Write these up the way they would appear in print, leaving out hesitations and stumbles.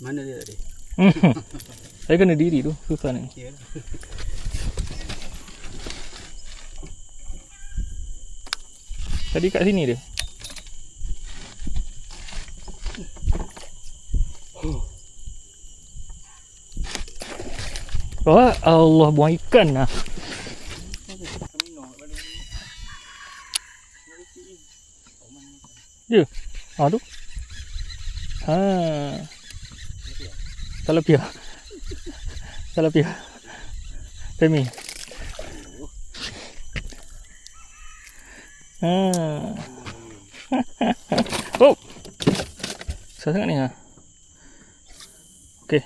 Mana dia tadi? Saya kena diri tu, susah ni. Ya. Tadi kat sini dia. Oh, Allah, buang ikan lah. Ya. Tu. Tilapia. Tilapia. Temi. Oh. Besar sangat ni ha. Okey.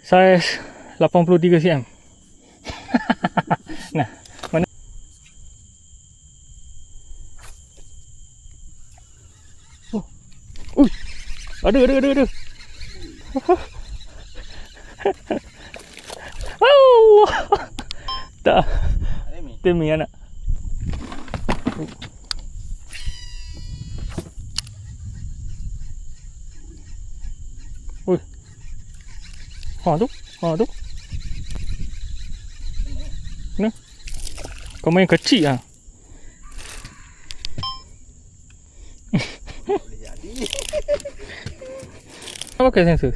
Saiz 83 cm. Nah, mana? Oh. Ada. Allah. Tak. Temi anak. Ui. Tu. Nah. Kau main kecil ah. Boleh jadi. Apa pakai sensor?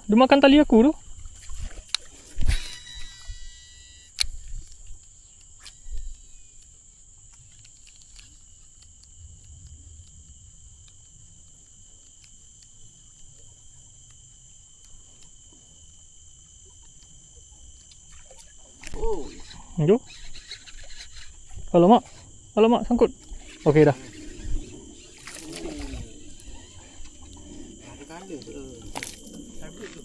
Dia makan tali aku tu. Oh. Jom. Alamak, sangkut. Okey dah. Ada kala tu. Habis tu.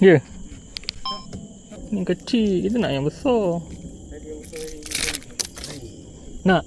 Ya. Ni kecil, kita nak yang besar. Nak.